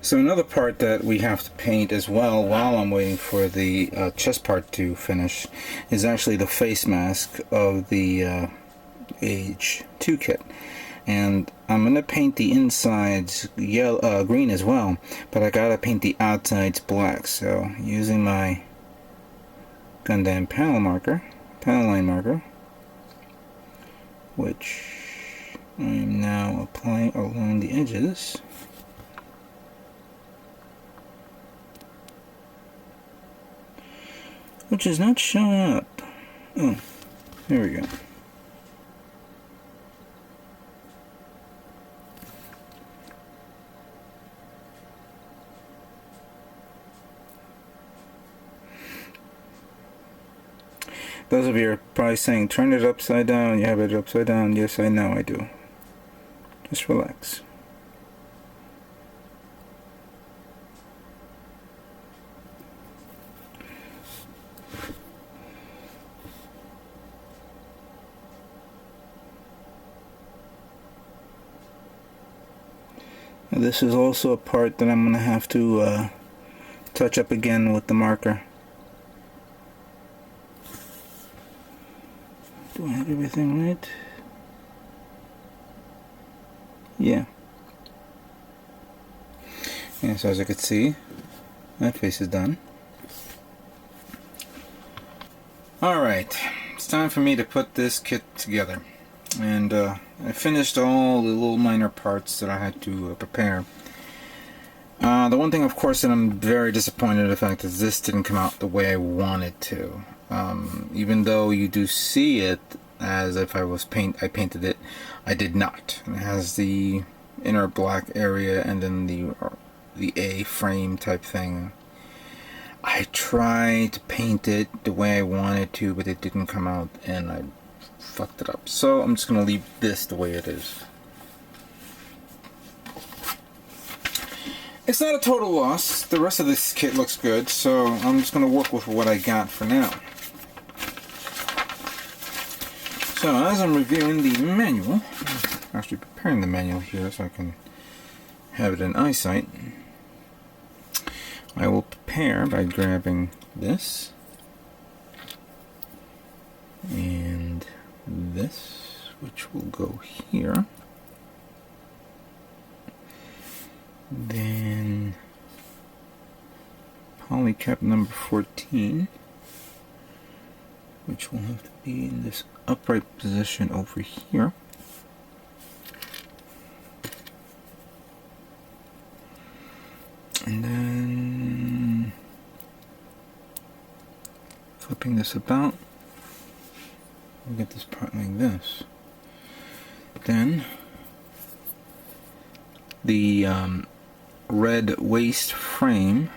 So another part that we have to paint as well while I'm waiting for the chest part to finish is actually the face mask of the Age-2 kit. And I'm going to paint the insides yellow, green as well, but I gotta paint the outsides black. So using my Gundam panel line marker, which I am now applying along the edges. Which is not showing up. Oh, there we go. Those of you are probably saying, turn it upside down, you have it upside down. Yes, I know I do. Just relax. This is also a part that I'm going to have to touch up again with the marker. Do I have everything right? Yeah. Yeah, so as you can see, that face is done. Alright, it's time for me to put this kit together. And I finished all the little minor parts that I had to prepare. The one thing, of course, that I'm very disappointed in the fact is this didn't come out the way I wanted to. Even though you do see it as if I painted it, I did not. It has the inner black area and then the A frame type thing. I tried to paint it the way I wanted to, but it didn't come out, and I fucked it up. So I'm just gonna leave this the way it is. It's not a total loss. The rest of this kit looks good, so I'm just gonna work with what I got for now. So as I'm reviewing the manual, actually preparing the manual here so I can have it in eyesight, I will prepare by grabbing this and this, which will go here. Then polycap number 14, which will have to be in this upright position over here. And then flipping this about, we'll get this part like this. Then the red waist frame,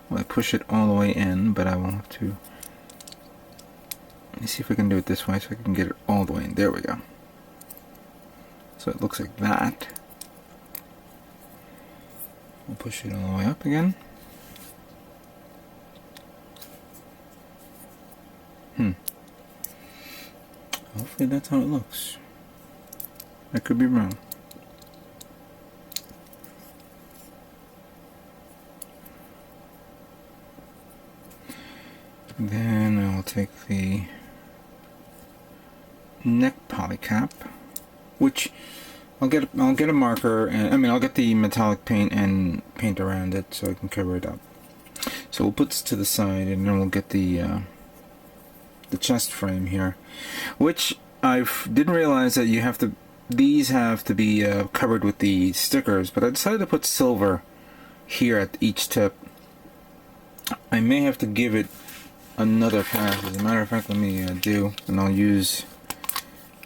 well, I push it all the way in, but I will have to, let me see if I can do it this way so I can get it all the way in. There we go. So it looks like that. We'll push it all the way up again. Hopefully that's how it looks. I could be wrong. Then I'll take the neck polycap, which I'll get a marker, and I'll get the metallic paint and paint around it so I can cover it up. So we'll put this to the side, and then we'll get the chest frame here, which I didn't realize that you have to. These have to be covered with the stickers, but I decided to put silver here at each tip. I may have to give it another pass. As a matter of fact, let me do, and I'll use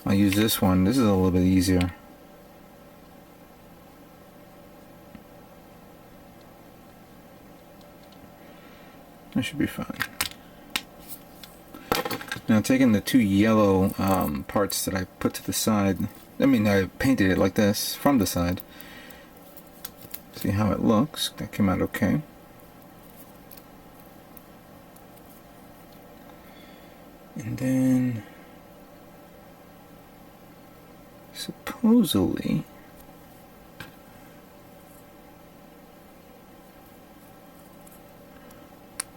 this one. This is a little bit easier. That should be fine. Now, taking the two yellow parts that I put to the side, I painted it like this from the side. See how it looks. That came out okay. And then supposedly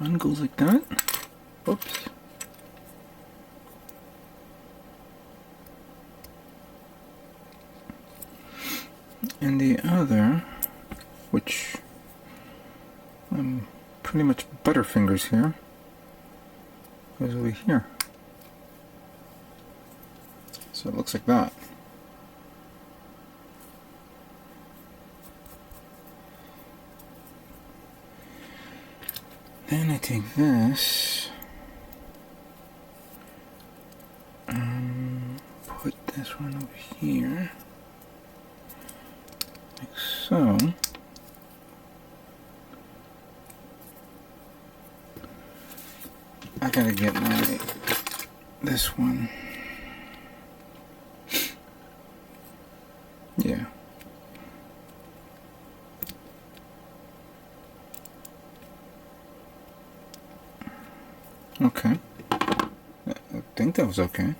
one goes like that. Oops. And the other, which I'm pretty much butterfingers here, goes over here. So it looks like that. Then I take this, put this one over here, like so. I gotta get this one. Yeah. Okay. I think that was okay.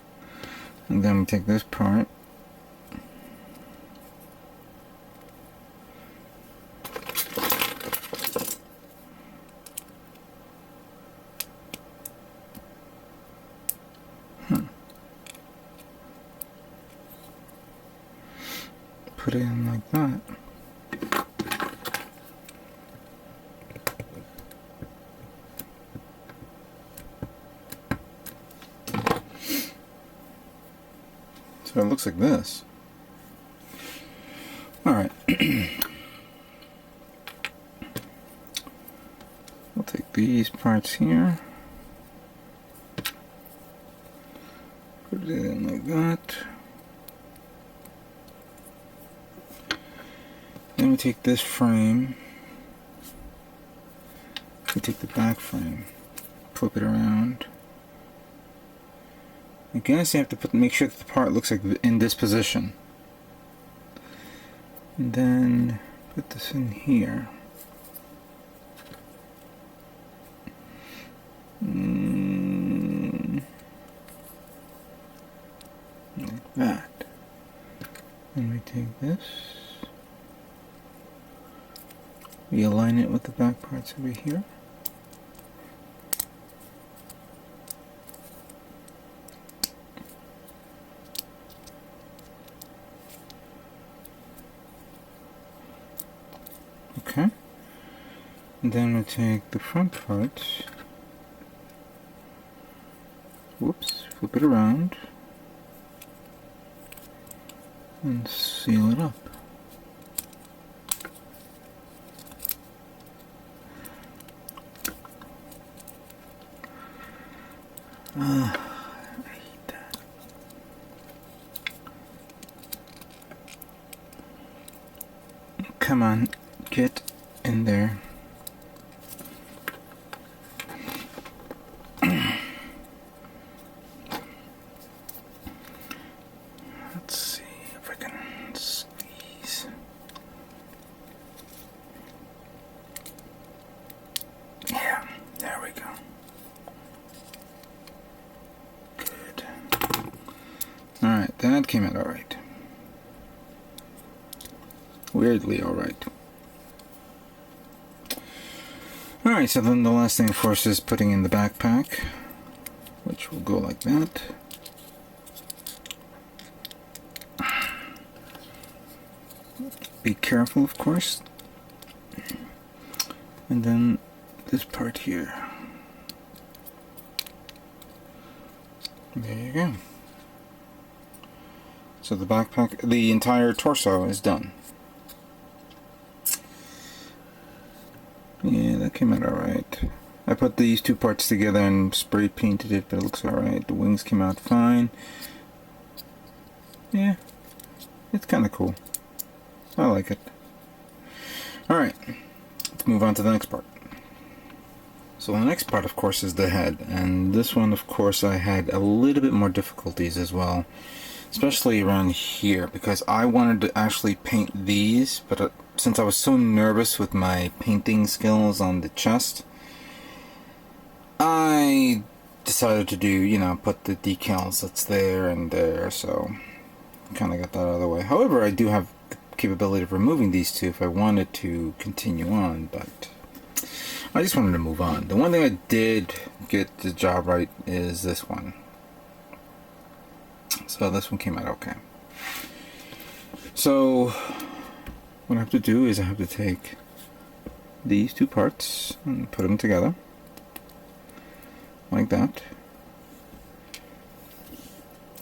And then we take this part. Put it in like that. So it looks like this. Alright. We'll take these parts here. Put it in like that. Then we take this frame. We take the back frame. Flip it around. I guess you have to make sure that the part looks like in this position. And then put this in here. Like that. Then we take this. We align it with the back parts over here. Okay. And then we take the front parts. Whoops, flip it around. And seal it up. I hate that. Come on, get in there. Let's see if I can squeeze. Yeah, there we go. Good. Alright, that came out alright. Weirdly alright. Alright, so then the last thing, of course, is putting in the backpack, which will go like that. Be careful, of course. And then this part here. There you go. So the backpack, the entire torso is done. Yeah, that came out alright. I put these two parts together and spray painted it, but it looks alright. The wings came out fine. Yeah, it's kind of cool. I like it. Alright, let's move on to the next part. So the next part, of course, is the head. And this one, of course, I had a little bit more difficulties as well. Especially around here, because I wanted to actually paint these, but since I was so nervous with my painting skills on the chest, I decided to do, you know, put the decals that's there and there, so kind of got that out of the way. However, I do have the capability of removing these two if I wanted to continue on, but I just wanted to move on. The one thing I did get the job right is this one. So this one came out okay. So what I have to do is I have to take these two parts and put them together like that.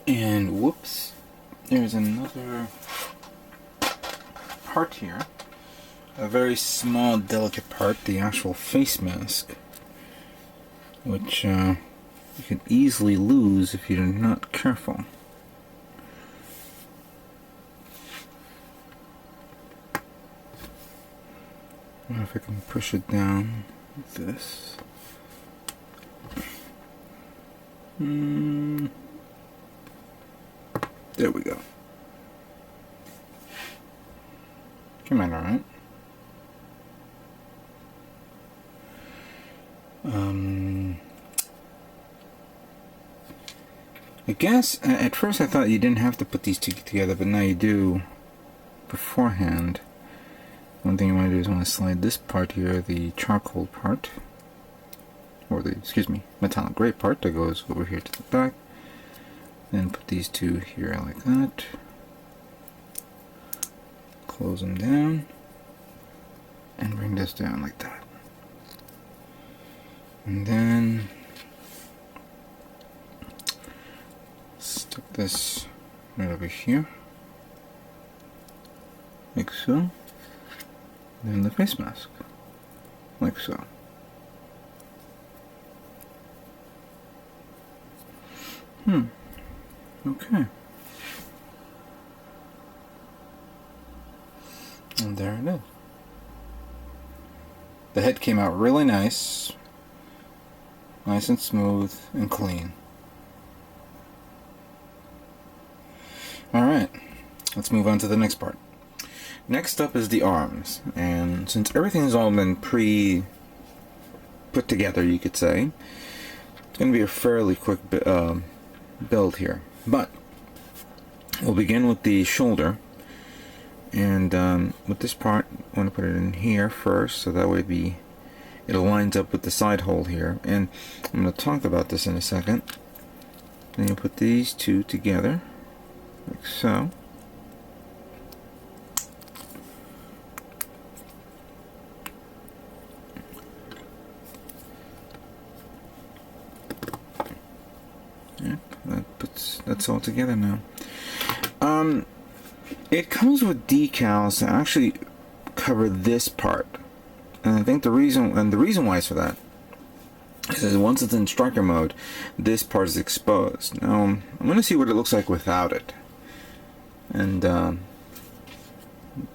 And whoops, there's another part here. A very small, delicate part, the actual face mask, which you can easily lose if you're not careful. I wonder if I can push it down like this. There we go. Came out alright. I guess at first I thought you didn't have to put these two together, but now you do beforehand. One thing you want to do is want to slide this part here, the charcoal part, or the, excuse me, metallic gray part that goes over here to the back. Then put these two here like that. Close them down and bring this down like that. And then stick this right over here, like so. Then the face mask, like so. Okay. And there it is. The head came out really nice and smooth and clean. Alright, let's move on to the next part. Next up is the arms, and since everything has all been put together, you could say, it's going to be a fairly quick build here. But we'll begin with the shoulder, and with this part, I want to put it in here first, so that way it lines up with the side hole here. And I'm going to talk about this in a second. Then you put these two together, like so. Yep, that's all together now. It comes with decals to actually cover this part, and I think the reason why it's for that is that once it's in striker mode, this part is exposed. Now I'm going to see what it looks like without it, and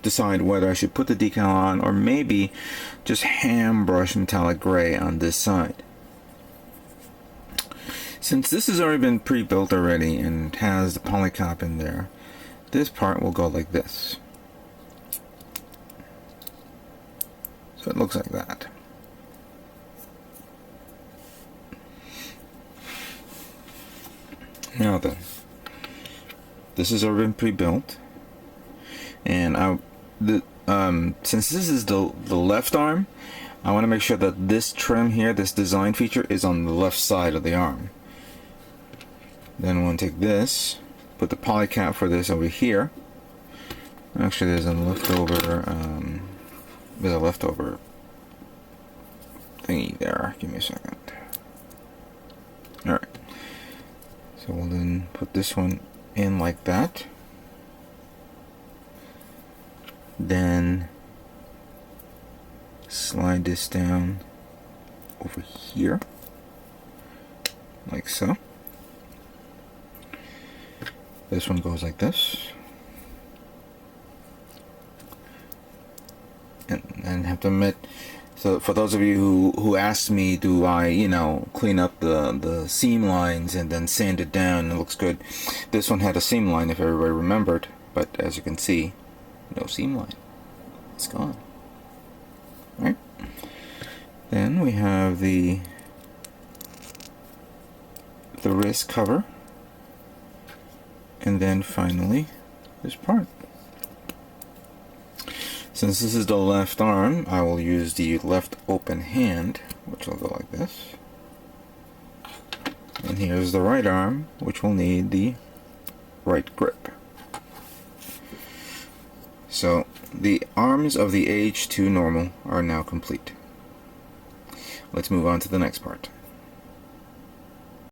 decide whether I should put the decal on or maybe just hand brush metallic gray on this side. Since this has already been pre-built already and has the polycop in there, this part will go like this. So it looks like that. Now then, this has already been pre-built, and since this is the left arm, I want to make sure that this trim here, this design feature, is on the left side of the arm. Then I want to take this, put the polycap for this over here. Actually, there's a leftover thingy there. Give me a second. Alright. So we'll then put this one in like that. Then slide this down over here, like so. This one goes like this, and have to admit, so for those of you who asked me, do I, clean up the seam lines and then sand it down and it looks good, this one had a seam line if everybody remembered, but as you can see, no seam line, it's gone. Right? Then we have the wrist cover. And then finally, this part. Since this is the left arm, I will use the left open hand, which will go like this. And here's the right arm, which will need the right grip. So the arms of the Age-2 Normal are now complete. Let's move on to the next part.